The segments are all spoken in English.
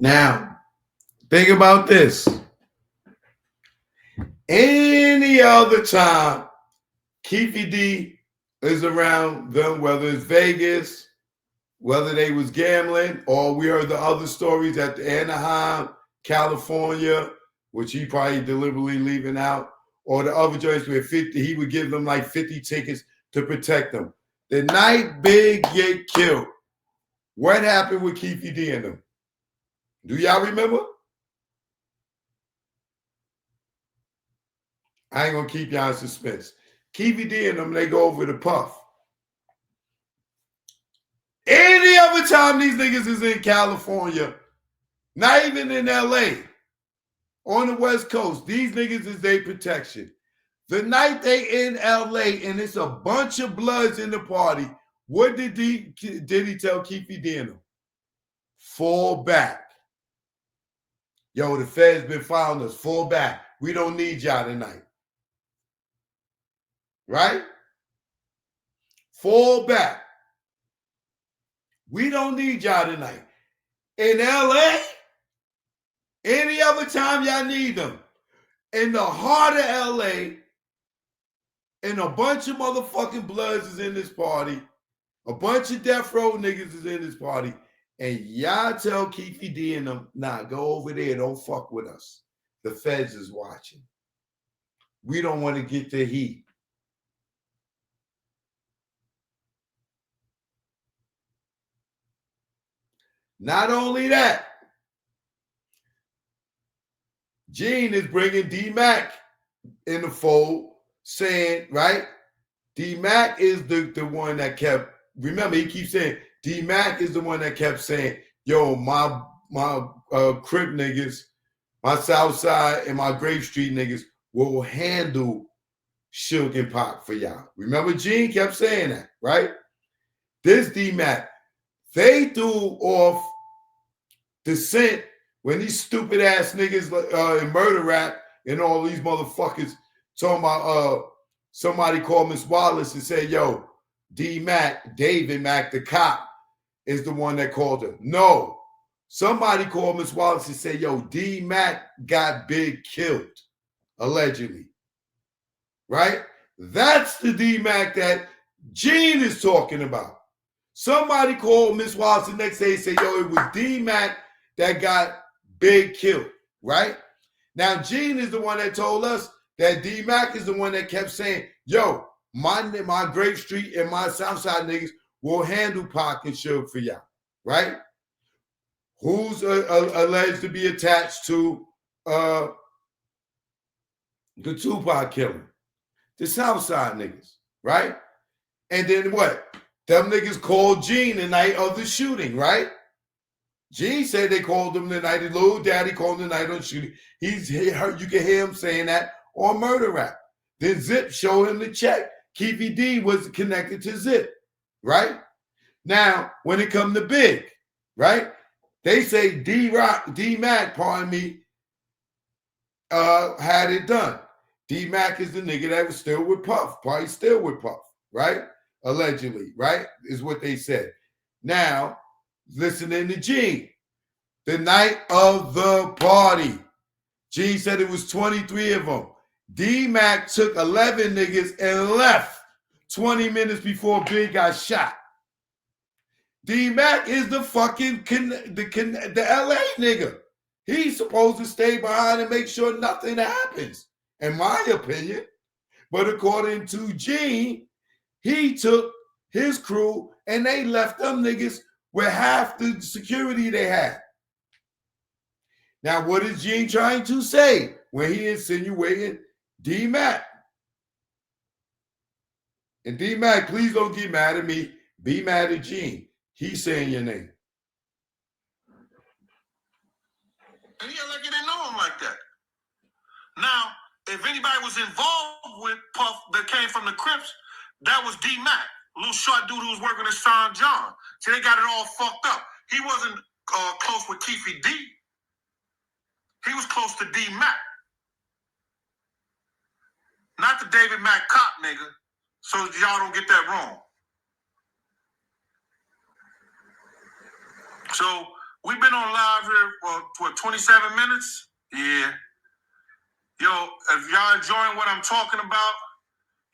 Now, think about this. Any other time Keefy D is around them, whether it's Vegas, whether they was gambling, or we heard the other stories at the Anaheim, California, which he probably deliberately leaving out, or the other joints where 50, he would give them like 50 tickets to protect them. The night Big get killed, what happened with Keefy D and them? Do y'all remember? I ain't gonna keep y'all in suspense. Keefy D and them, they go over to Puff. Any other time these niggas is in California, not even in LA, on the West Coast, these niggas is their protection. The night they in LA and it's a bunch of bloods in the party, what did he tell Keefy D and them? Fall back. Yo, the Fed's been following us. Fall back. We don't need y'all tonight. Right? Fall back. We don't need y'all tonight. In LA, any other time y'all need them. In the heart of LA, and a bunch of motherfucking bloods is in this party. A bunch of death row niggas is in this party. And y'all tell Keefy D and them, nah, go over there. Don't fuck with us. The feds is watching. We don't want to get the heat. Not only that, Gene is bringing D-Mac in the fold, saying, right? D-Mac is the one that kept, remember, he keeps saying, D-Mac is the one that kept saying, yo, my Crip niggas, my Southside and my Grape Street niggas will handle Suge and Pac for y'all. Remember, Gene kept saying that, right? This D-Mac, they threw off the scent when these stupid ass niggas in murder rap and all these motherfuckers talking about somebody called Miss Wallace and said, yo, D-Mac, David Mac, the cop, is the one that called her. No. Somebody called Miss Wallace and said, yo, D-Mac got Big killed, allegedly. Right? That's the D-Mac that Gene is talking about. Somebody called Miss Wallace the next day and said, yo, it was D-Mac that got Big killed, right? Now, Gene is the one that told us that D-Mac is the one that kept saying, yo, my Grape Street and my Southside niggas will handle Pac and Suge for y'all, right? Who's alleged to be attached to the Tupac killing? The Southside niggas, right? And then what? Them niggas called Gene the night of the shooting, right? Gene said they called him the night. Little Daddy called him the night of the shooting. You can hear him saying that on Murder Rap. Then Zip showed him the check. Keefy D was connected to Zip, right? Now, when it come to Big, right? They say D-Roc, D-Mac, pardon me, had it done. D-Mac is the nigga that was still with Puff, probably still with Puff, right? Allegedly, right? Is what they said. Now, listening to Gene, the night of the party, Gene said it was 23 of them. D-Mac took 11 niggas and left 20 minutes before Big got shot. D-Mac is the fucking the LA nigga. He's supposed to stay behind and make sure nothing happens, in my opinion. But according to Gene, he took his crew and they left them niggas with half the security they had. Now, what is Gene trying to say when he insinuating D-Mac? And D-Mac, please don't get mad at me. Be mad at Gene. He's saying your name. And yeah, like you didn't know him like that. Now, if anybody was involved with Puff that came from the Crips, that was D-Mac. Little short dude who was working at Sean John. See, they got it all fucked up. He wasn't close with Keefy D. He was close to D-Mac. Not the David Mac cop nigga. So y'all don't get that wrong. So We've been on live here for 27 minutes. Yeah. Yo, if y'all enjoying what I'm talking about,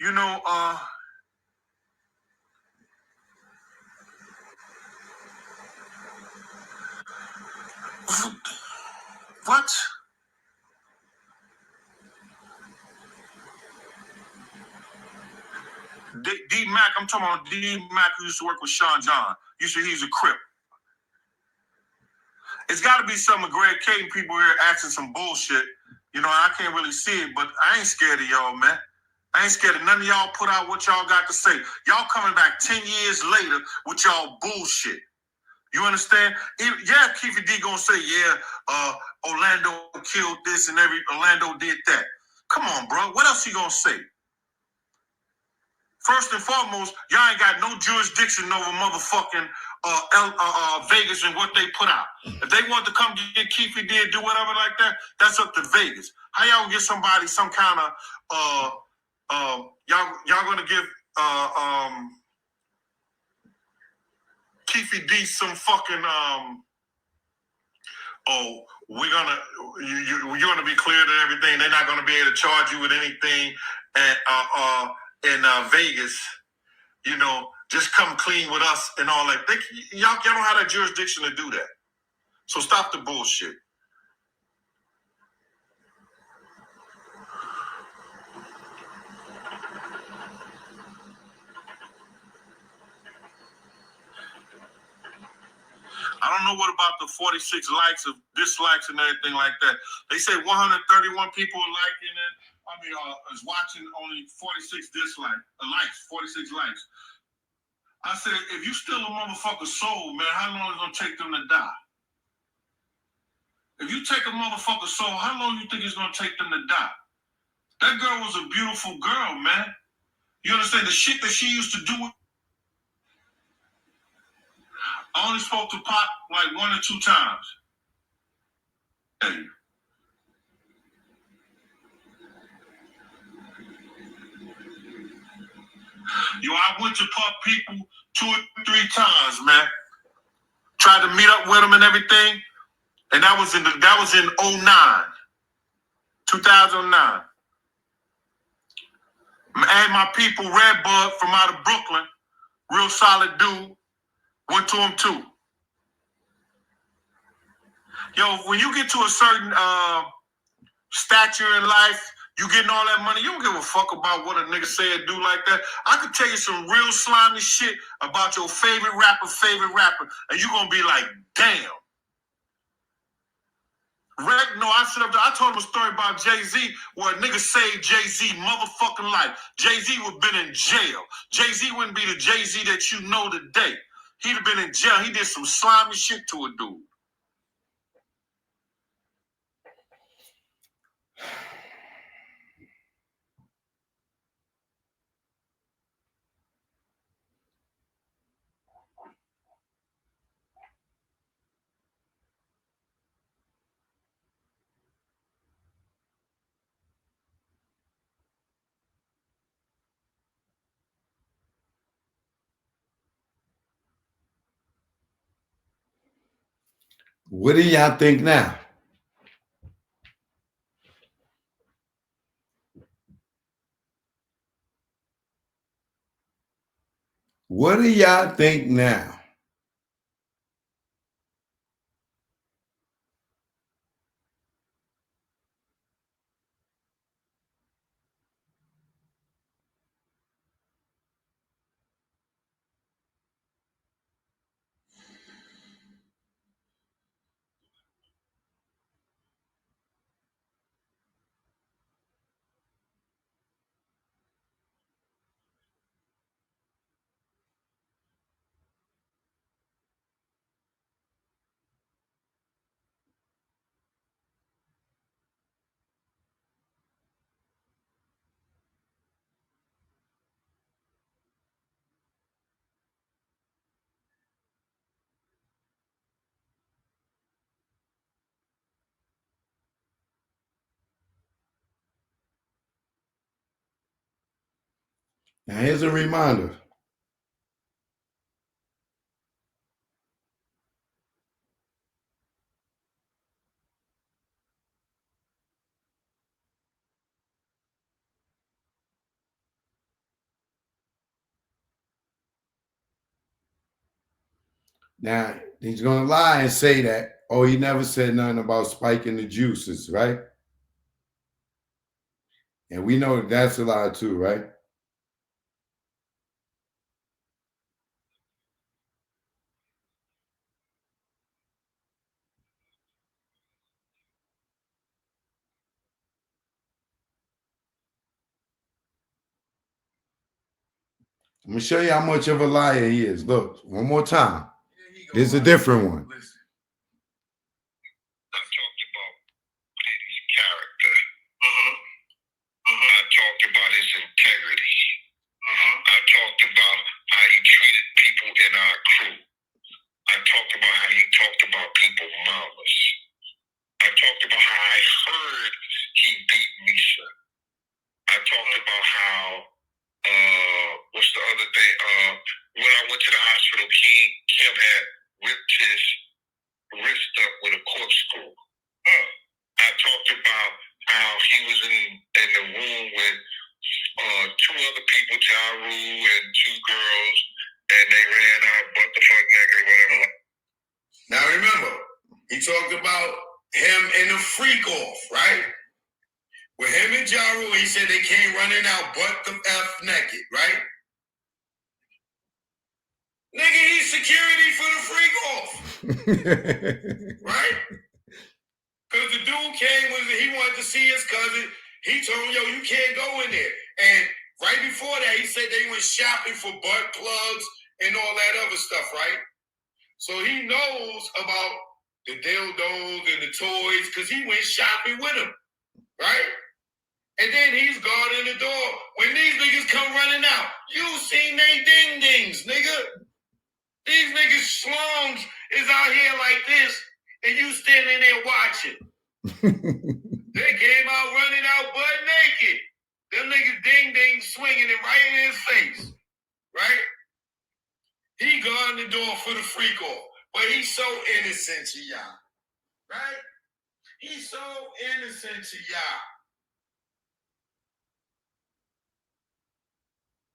you know, what? D-Mac, I'm talking about D-Mac who used to work with Sean John. He's a Crip. It's got to be some of Greg Caden people here asking some bullshit. You know, I can't really see it, but I ain't scared of y'all, man. I ain't scared of none of y'all put out what y'all got to say. Y'all coming back 10 years later with y'all bullshit. You understand? Yeah, Keefe D gonna say, yeah, Orlando killed this and Orlando did that. Come on, bro. What else he gonna say? First and foremost, y'all ain't got no jurisdiction over motherfucking Vegas and what they put out. If they want to come get Keefe D and do whatever like that, that's up to Vegas. How y'all get somebody some kind of y'all gonna give Keefe D some fucking you're gonna be cleared and everything. They're not gonna be able to charge you with anything in Vegas. You know, just come clean with us and all that. Y'all don't have that jurisdiction to do that. So stop the bullshit. I don't know what about the 46 likes of dislikes and everything like that. They say 131 people are liking it. Is watching, only 46 likes, 46 likes. I said, if you steal a motherfucker's soul, man, how long is it gonna take them to die? If you take a motherfucker's soul, how long you think it's gonna take them to die? That girl was a beautiful girl, man. You understand the shit that she used to do? I only spoke to Pop like 1 or 2 times. Hey. Yo, I went to Pop people 2 or 3 times, man. Tried to meet up with them and everything. And that was in 09. 2009. I had my people, Redbud from out of Brooklyn, real solid dude, went to him too. Yo, when you get to a certain stature in life, you getting all that money, you don't give a fuck about what a nigga say or do like that. I could tell you some real slimy shit about your favorite rapper, and you gonna be like, damn. I told him a story about Jay-Z where a nigga saved Jay-Z motherfucking life. Jay-Z would have been in jail. Jay-Z wouldn't be the Jay-Z that you know today. He'd have been in jail. He did some slimy shit to a dude. What do y'all think now? What do y'all think now? Now, here's a reminder. Now, he's going to lie and say that, oh, he never said nothing about spiking the juices, right? And we know that's a lie too, right? I'm going to show you how much of a liar he is. Look, one more time. This is a different one. I talked about Diddy's character. I talked about his integrity. I talked about how he treated people in our crew. I talked about how he talked about people's mamas. I talked about how I heard he beat Misha. I talked about how, what's the other thing? When I went to the hospital, Kim had ripped his wrist up with a corkscrew. I talked about how he was in the room with two other people, Ja Rule and two girls, and they ran out butt the fuck naked or whatever. Now remember, he talked about him in the freak off, right? With him and Ja Rule, he said they came running out butt the F naked, right? Nigga, he's security for the freak off. Right? Because the dude came, he wanted to see his cousin. He told him, yo, you can't go in there. And right before that, he said they went shopping for butt plugs and all that other stuff, right? So he knows about the dildos and the toys because he went shopping with him, right? And then he's guarding the door. When these niggas come running out, you seen they ding-dings, nigga. These niggas slungs is out here like this, and you standing there watching. They came out running out butt naked. Them niggas ding-ding swinging it right in his face, right? He guarding the door for the freak off. But he's so innocent to y'all, right? He's so innocent to y'all.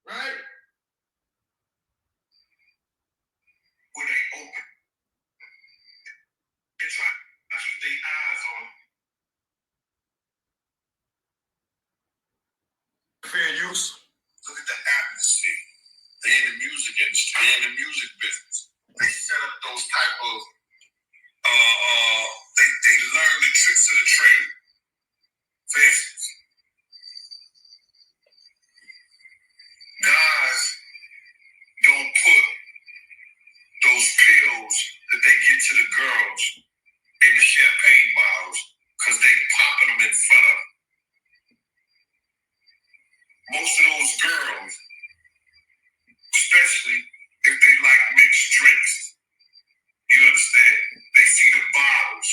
Right? When they open, they try to keep their eyes on Fair use. Look at the atmosphere. They're in the music industry. They're in the music business. They set up those type of they learn the tricks of the trade. For instance, guys don't put those pills that they get to the girls in the champagne bottles because they popping them in front of them. Most of those girls, especially if they like mixed drinks, you understand, they see the bottles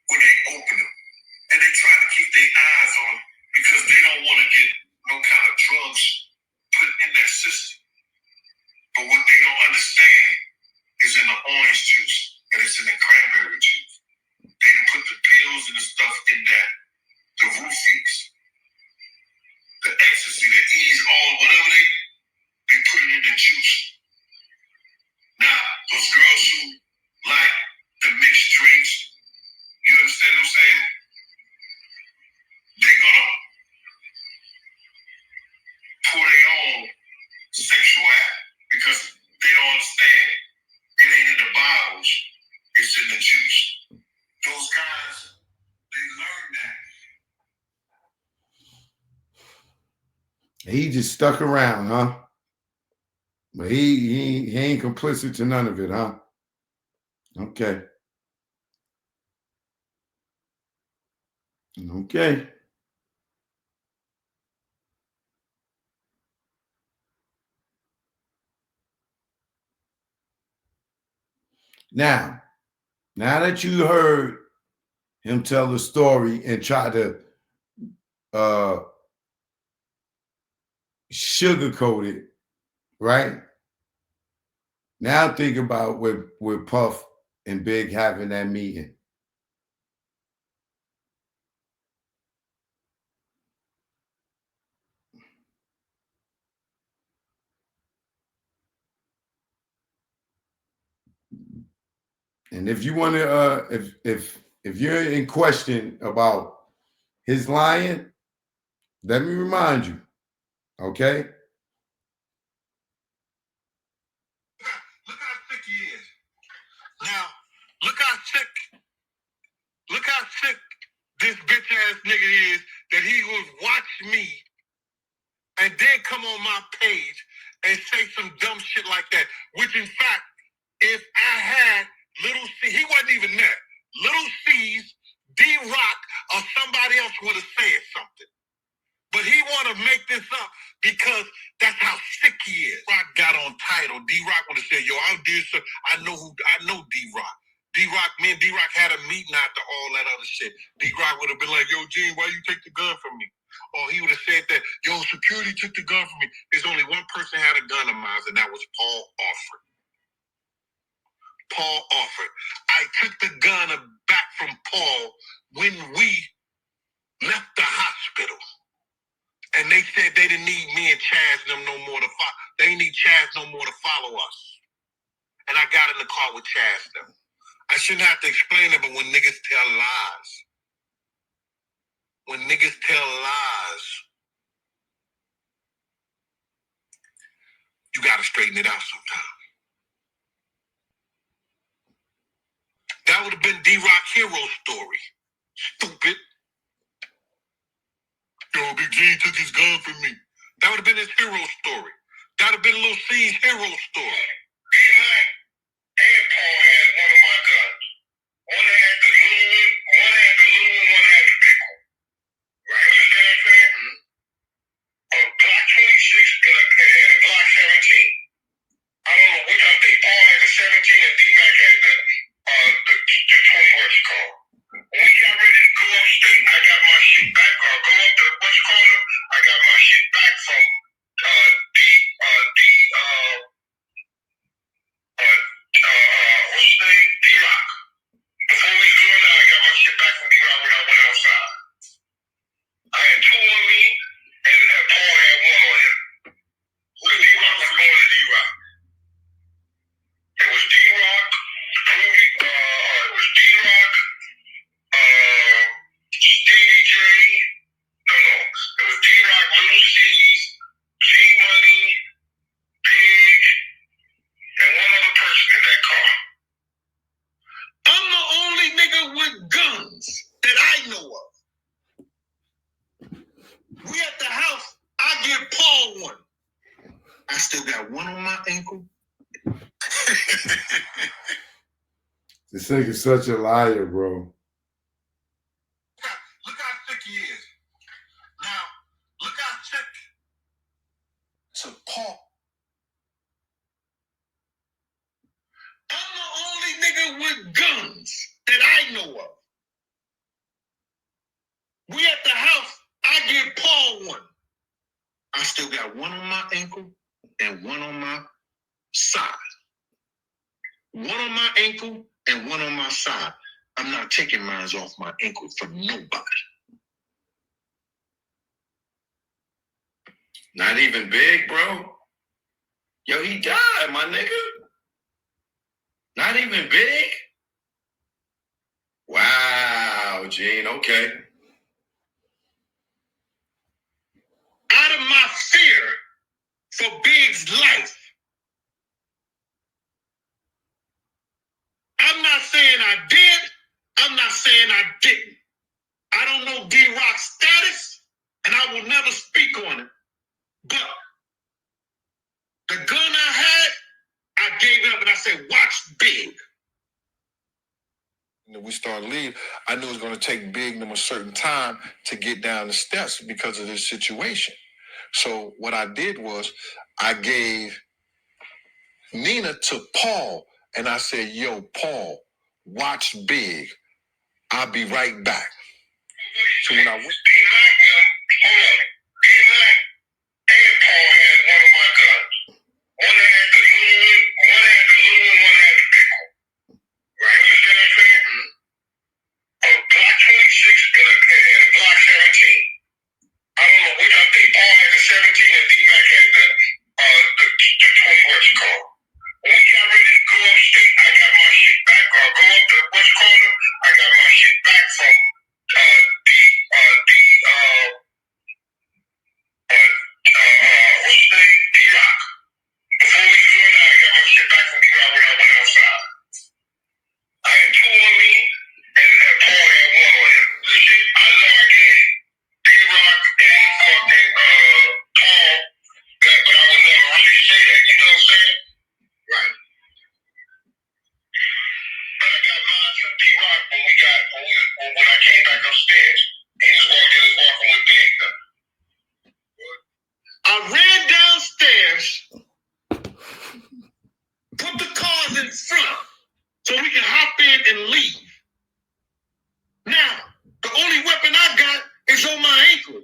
when they open them. And they try to keep their eyes on them because they don't want to get no kind of drugs put in their system. But what they don't understand is in the orange juice and it's in the cranberry juice. They done put the pills and the stuff in that, the roofies, the ecstasy, the ease, all whatever they put it in the juice. Now, those girls who like the mixed drinks, you understand what I'm saying? They're gonna pour their own sexual act because they don't understand it ain't in the bottles, it's in the juice. Those guys, they learn that. He just stuck around, huh? But he ain't complicit to none of it, huh? Okay. Okay. Now that you heard him tell the story and try to sugarcoat it, right? Now think about with Puff and Big having that meeting. And if you want to, if you're in question about his lying, let me remind you, okay? Look how sick he is. Now, look how sick this bitch ass nigga is that he would watch me and then come on my page and say some dumb shit like that. Which in fact, if I had Little C, he wasn't even there. Little C's, D-Roc, or somebody else would have said something. But he want to make this up because that's how sick he is. Rock got on title. D-Roc would have said, yo, I know D-Roc. D-Roc, me and D-Roc had a meeting after all that other shit. D-Roc would have been like, yo, Gene, why you take the gun from me? Or he would have said that, yo, security took the gun from me. There's only one person had a gun of mine, and that was Paul Alford. Paul Alford. I took the gun back from Paul when we left the hospital. And they said they didn't need me and Chaz them no more to follow. They didn't need Chaz no more to follow us. And I got in the car with Chaz them. I shouldn't have to explain it, but when niggas tell lies, you gotta straighten it out sometime. That would have been D-Roc hero story. Stupid. Yo, Big G took his gun from me. That would have been his hero story. That would have been Lil C's hero story. D-Mac and Paul had one of my guns. One had the little one, one had the big one. Right? You understand what I'm saying? A Glock 26 and a Glock 17. I don't know which. I think Paul had the 17 and D-Mac had the 20 what's it called. When we got ready to go upstate, I got my shit back. Go up to what's it called? I got my shit back from what's his name? D-Roc. Before we go now, I got my shit back from D-Roc when I went outside. I had two on me, and Paul had one on him. Who D-Roc was going to D-Roc? It was D-Roc, it was D-Roc, Stevie J, it was D-Roc, Little C's, G-Money, Big, and one other person in that car. I'm the only nigga with guns that I know of. We at the house, I give Paul one. I still got one on my ankle. This nigga's such a liar, bro. Look how sick he is. Now, look how sick. So Paul. I'm the only nigga with guns that I know of. We at the house, I give Paul one. I still got one on my ankle and one on my side. One on my ankle and one on my side. I'm not taking mine off my ankle from nobody. Not even Big, bro. Yo, he died, my nigga. Not even Big. Wow, Gene, okay. Out of my fear for Big's life, I'm not saying I did. I'm not saying I didn't. I don't know D-Roc's status, and I will never speak on it. But the gun I had, I gave it up and I said, watch Big. When we started leaving, I knew it was going to take Big them a certain time to get down the steps because of this situation. So what I did was I gave Nina to Paul, and I said, yo, Paul, watch Big. I'll be right back. So when I went... D-Mac and Paul had one of my guns. One had the little one, one had the big one. Right? You understand what I'm saying? A Glock 26 and a Glock 17. I don't know which. I think Paul had the 17 and D-Mac had the 20 what's it called. When we got ready to go upstate, I got my shit back. Go came back upstairs. He just walked in his walking with Big. I ran downstairs, put the cars in front so we can hop in and leave. Now, the only weapon I got is on my ankle.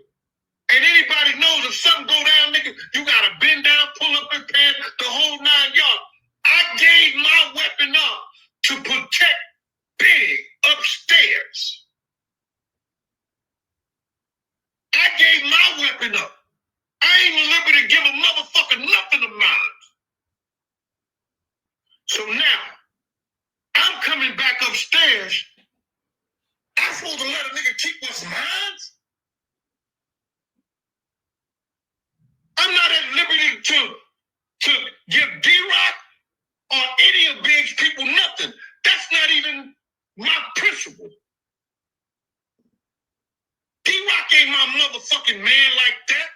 And anybody knows if something go down, nigga, you gotta bend down, pull up your pants, the whole 9 yards. I gave my weapon up to protect Big upstairs. I gave my weapon up. I ain't liberty to give a motherfucker nothing of mine. So now, I'm coming back upstairs. I'm supposed to let a nigga keep what's mine? I'm not at liberty to give D-Roc or any of Big's people nothing. That's not even my principle. D-Roc ain't my motherfucking man like that.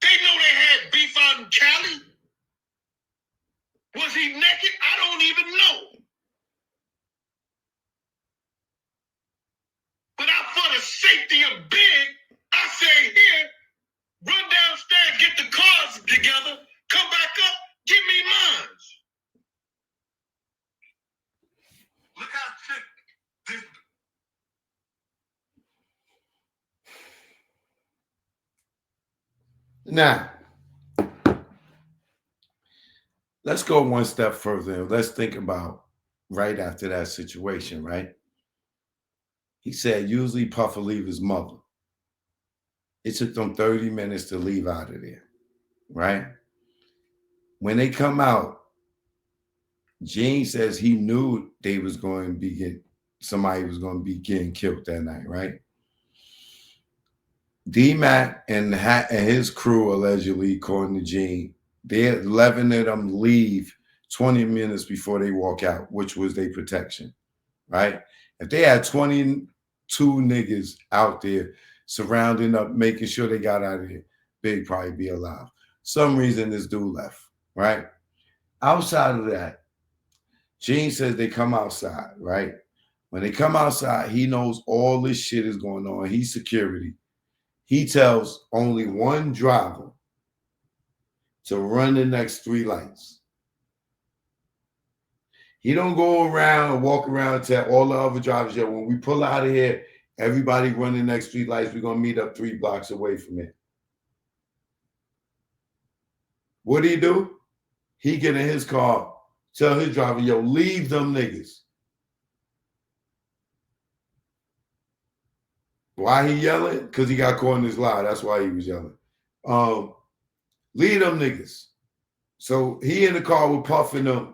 They know they had beef out in Cali. Was he naked? I don't even know. But for the safety of Big, I say here, run downstairs, get the cars together, come back up, give me mine. Look how sick this. Now, let's go one step further. Let's think about right after that situation, right? He said usually Puff will leave his mother. It took them 30 minutes to leave out of there, right? When they come out, Gene says he knew they was going to be somebody was going to be getting killed that night, right? D-Mac and his crew, allegedly, according to Gene, they had 11 of them leave 20 minutes before they walk out, which was their protection, right? If they had 22 niggas out there surrounding up, making sure they got out of here, they'd probably be alive. Some reason this dude left, right? Outside of that, Gene says they come outside, right? When they come outside, he knows all this shit is going on. He's security. He tells only one driver to run the next 3 lights. He don't go around and walk around and tell all the other drivers, yo, when we pull out of here, everybody run the next 3 lights. We're going to meet up 3 blocks away from it. What do? He get in his car, tell his driver, yo, leave them niggas. Why he yelling? Because he got caught in his lie. That's why he was yelling. Leave them niggas. So he in the car with Puff and them.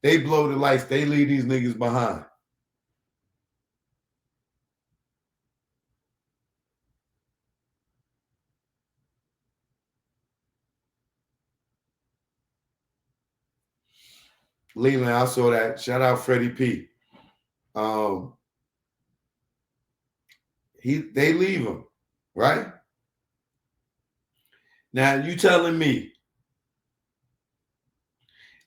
They blow the lights. They leave these niggas behind. Leland, I saw that. Shout out Freddie P. They leave him, right? Now you telling me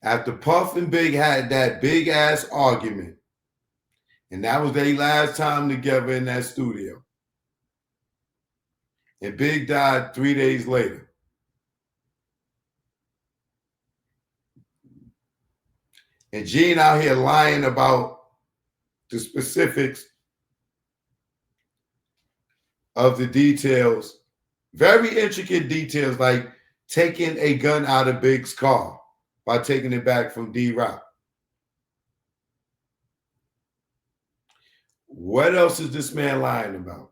after Puff and Big had that big ass argument, and that was their last time together in that studio, and Big died 3 days later. And Gene out here lying about the specifics of the details, very intricate details, like taking a gun out of Big's car by taking it back from D-Roc. What else is this man lying about?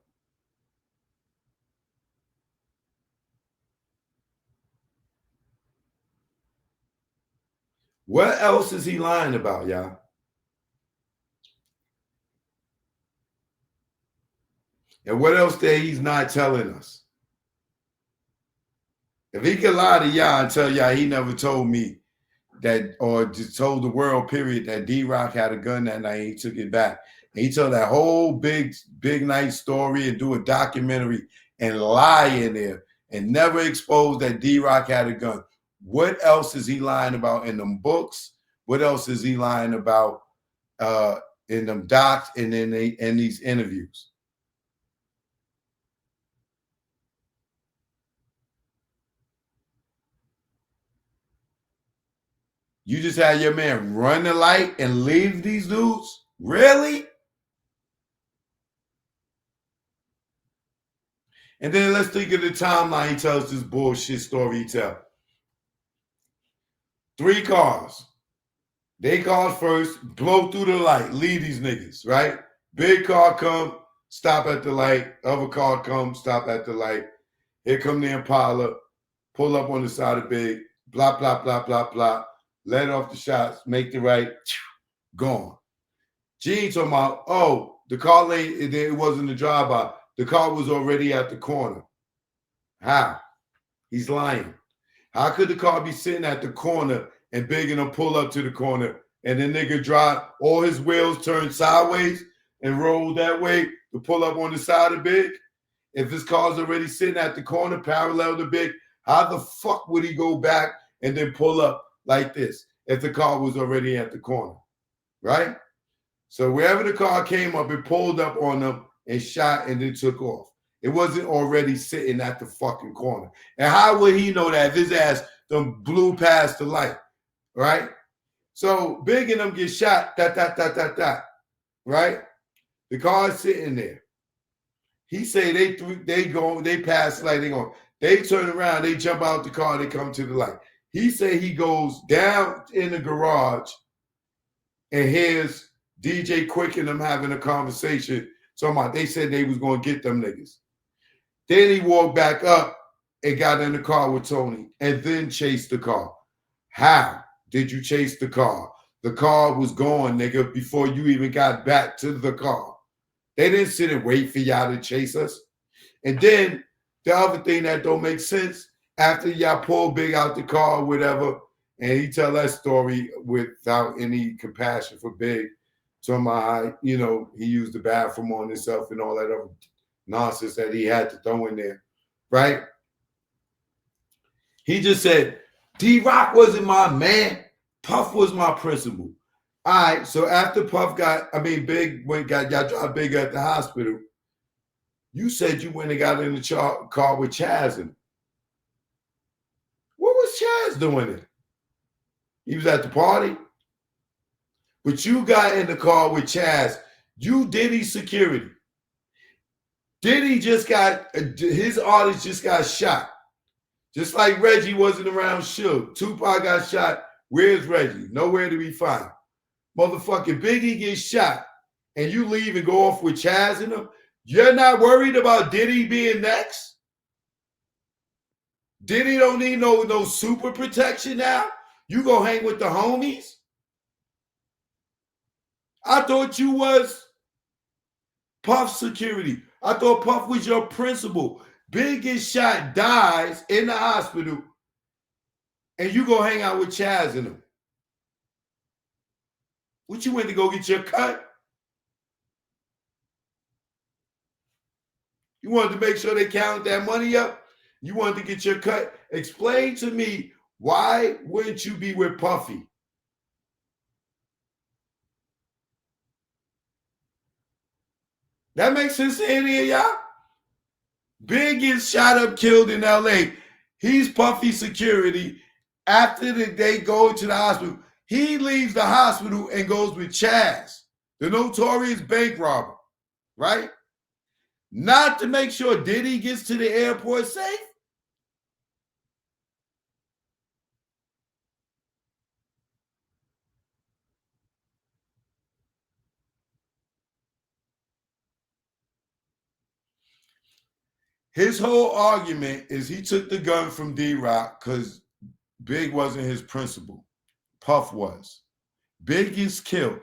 What else is he lying about, y'all? And what else that he's not telling us? If he could lie to y'all and tell y'all he never told me that, or just told the world, period, that D-Roc had a gun that night, he took it back. And he told that whole big night story and do a documentary and lie in there and never expose that D-Roc had a gun. What else is he lying about in them books? What else is he lying about in them docs and in these interviews. You just had your man run the light and leave these dudes? Really? And then let's think of the timeline he tells this bullshit story he tells. 3 cars. They cars first, blow through the light, leave these niggas, right? Big car come, stop at the light. Other car come, stop at the light. Here come the Impala, pull up on the side of Big, blah, blah, blah, blah, blah. Let off the shots, make the right, gone. Gene talking about, oh, the car lane, it wasn't a drive-by. The car was already at the corner. How? He's lying. How could the car be sitting at the corner and Big and them pull up to the corner and the nigga drive, all his wheels turn sideways and roll that way to pull up on the side of Big? If his car's already sitting at the corner parallel to Big, how the fuck would he go back and then pull up like this if the car was already at the corner, right? So wherever the car came up, it pulled up on them and shot and then took off. It wasn't already sitting at the fucking corner. And how would he know that if his ass done blew past the light, right? So Big and them get shot, right? The car's sitting there. He say they pass the light, they turn around, they jump out the car, they come to the light. He say he goes down in the garage and hears DJ Quick and them having a conversation. Talking about they said they was going to get them niggas. Then he walked back up and got in the car with Tony and then chased the car. How did you chase the car? The car was gone, nigga, before you even got back to the car. They didn't sit and wait for y'all to chase us. And then the other thing that don't make sense, after y'all pull Big out the car or whatever, and he tell that story without any compassion for Big, talking about how, you know, he used the bathroom on himself and all that other nonsense that he had to throw in there, right? He just said, D-Roc wasn't my man. Puff was my principal. All right, so after Puff Big y'all dropped Big at the hospital, you said you went and got in the car with Chaz in it. What was Chaz doing there? He was at the party. But you got in the car with Chaz. You Diddy security. Diddy just his artist just got shot. Just like Reggie wasn't around Suge. Tupac got shot. Where's Reggie? Nowhere to be found. Motherfucking Biggie gets shot. And you leave and go off with Chaz and them. You're not worried about Diddy being next? Diddy don't need no super protection now? You go hang with the homies? I thought you was Puff security. I thought Puff was your principal. Big gets shot, dies in the hospital, and you go hang out with Chaz and them. What, you went to go get your cut? You wanted to make sure they counted that money up? You wanted to get your cut? Explain to me, why wouldn't you be with Puffy? That makes sense to any of y'all? Big gets shot up, killed in LA. He's Puffy security. After they go to the hospital, he leaves the hospital and goes with Chaz, the notorious bank robber, right? Not to make sure Diddy gets to the airport safe. His whole argument is he took the gun from D-Roc because Big wasn't his principal. Puff was. Big is killed.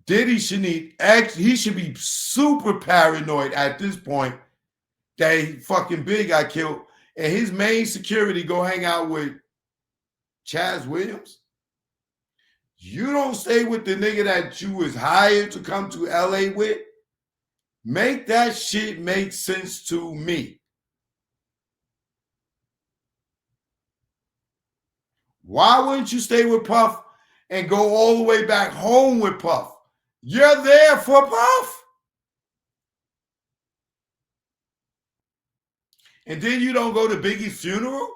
Diddy he should be super paranoid at this point that fucking Big got killed and his main security go hang out with Chaz Williams. You don't stay with the nigga that you was hired to come to LA with. Make that shit make sense to me. Why wouldn't you stay with Puff and go all the way back home with Puff. You're there for Puff. And then you don't go to Biggie's funeral?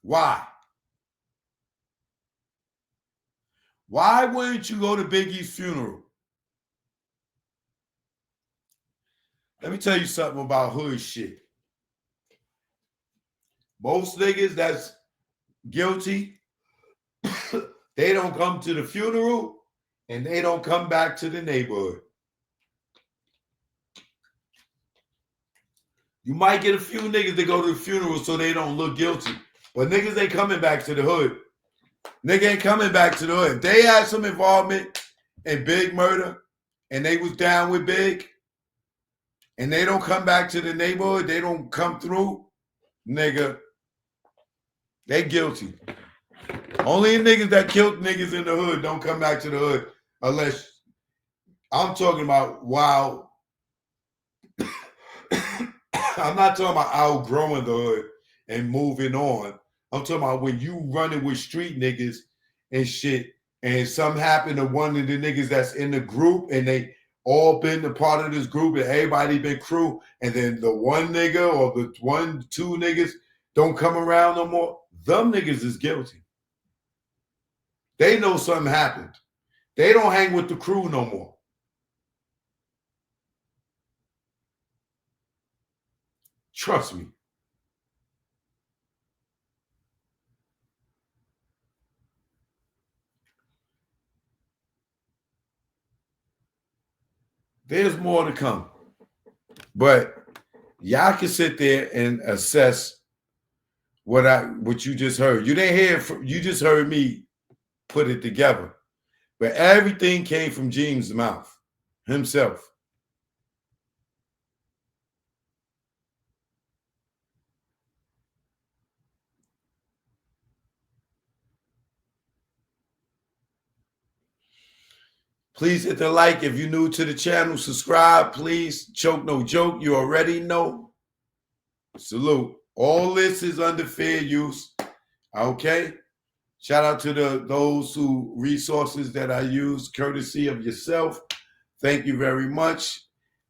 Why? Why wouldn't you go to Biggie's funeral? Let me tell you something about hood shit. Most niggas that's guilty, they don't come to the funeral and they don't come back to the neighborhood. You might get a few niggas that go to the funeral so they don't look guilty. But niggas ain't coming back to the hood. Nigga ain't coming back to the hood. If they had some involvement in Big murder and they was down with Big and they don't come back to the neighborhood, they don't come through, nigga, they guilty. Only niggas that killed niggas in the hood don't come back to the hood unless I'm talking about while I'm not talking about outgrowing the hood and moving on. I'm talking about when you running with street niggas and shit, and something happened to one of the niggas that's in the group, and they all been a part of this group, and everybody been crew, and then the one nigga or the 1, 2 niggas don't come around no more. Them niggas is guilty. They know something happened. They don't hang with the crew no more. Trust me. There's more to come. But y'all can sit there and assess what you just heard. You didn't hear you just heard me put it together. But everything came from Gene's mouth himself. Please hit the like if you're new to the channel. Subscribe, please. Choke No Joke. You already know. Salute. All this is under fair use. Okay? Shout out to those resources that I use, courtesy of yourself. Thank you very much.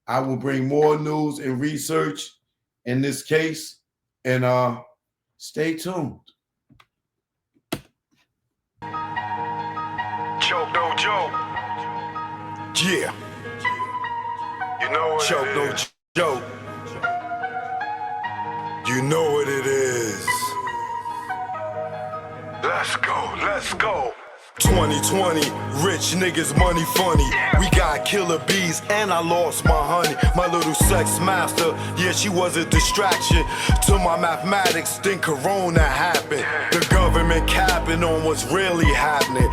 I will bring more news and research in this case. And stay tuned. Choke No Joke. Yeah. You know what Choke No Joke. You know what it is. Let's go, let's go. 2020, rich niggas, money funny. We got killer bees and I lost my honey. My little sex master, yeah, she was a distraction to my mathematics. Then Corona happened. The government capping on what's really happening.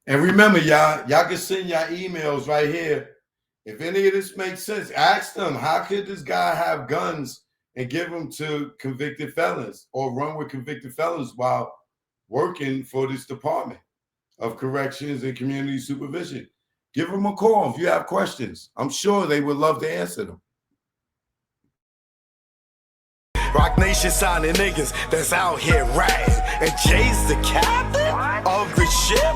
And remember, y'all can send y'all emails right here. If any of this makes sense, ask them, how could this guy have guns and give them to convicted felons or run with convicted felons while working for this Department of Corrections and Community Supervision? Give them a call if you have questions. I'm sure they would love to answer them. Rock Nation signing niggas that's out here ratting. And Jay's the captain of the ship?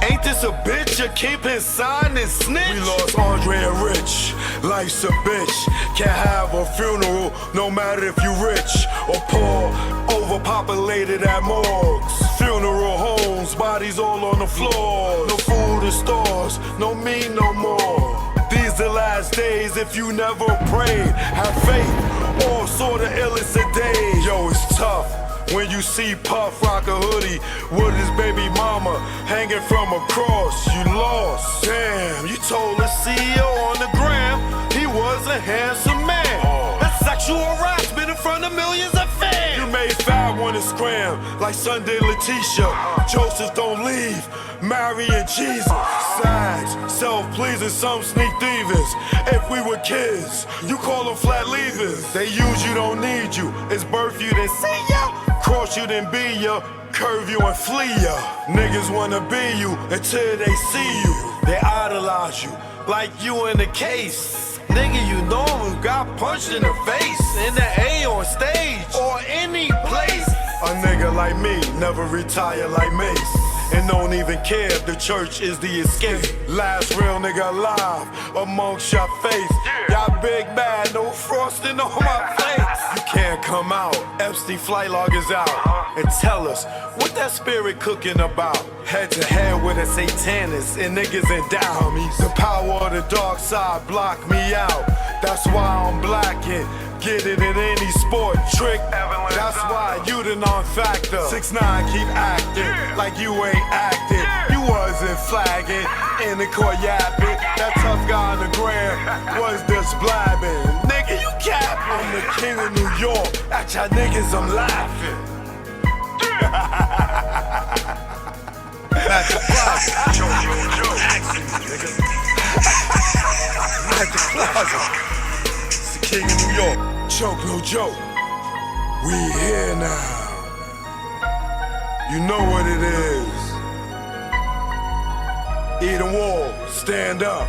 Ain't this a bitch? You keep his sign and snitch? We lost Andre and Rich. Life's a bitch. Can't have a funeral no matter if you rich or poor. Overpopulated at morgues. Funeral homes, bodies all on the floor. No food in stores, no me no more. These the last days if you never prayed. Have faith, all sort of illicit days. Yo, it's tough. When you see Puff rock a hoodie with his baby mama hanging from a cross, you lost. Damn, you told the CEO on the gram he was a handsome man. That's sexual harassment in front of millions of fans. You made Fat wanna scram like Sunday Letitia. Joseph don't leave, Mary and Jesus. Sags, self-pleasing, some sneak thievers. If we were kids, you call them flat leavers. They use you, don't need you. It's birth you, then see ya. Cross you, then be ya. Curve you and flee ya. Niggas wanna be you until they see you. They idolize you like you in the case. Nigga, you know who got punched in the face, in the A on stage, or any place. A like me, never retire like Mace. And don't even care if the church is the escape. Last real nigga alive amongst your face. Y'all big mad, no frosting on my face. You can't come out, Epstein flight log is out. And tell us, what that spirit cooking about? Head to head with a satanist and niggas in doubt. The power of the dark side blocked me out. That's why I'm black and get it in any sport trick. That's why you the non-factor. 6ix9ine keep acting like you ain't acting. You wasn't flagging in the court yapping. That tough guy on the gram was just blabbing. Nigga, you capping. I'm the king of New York. At y'all niggas, I'm laughing. At the plaza. At the plaza. It's the king of New York. Choke, no joke. We here now. You know what it is. Eat a wall, stand up.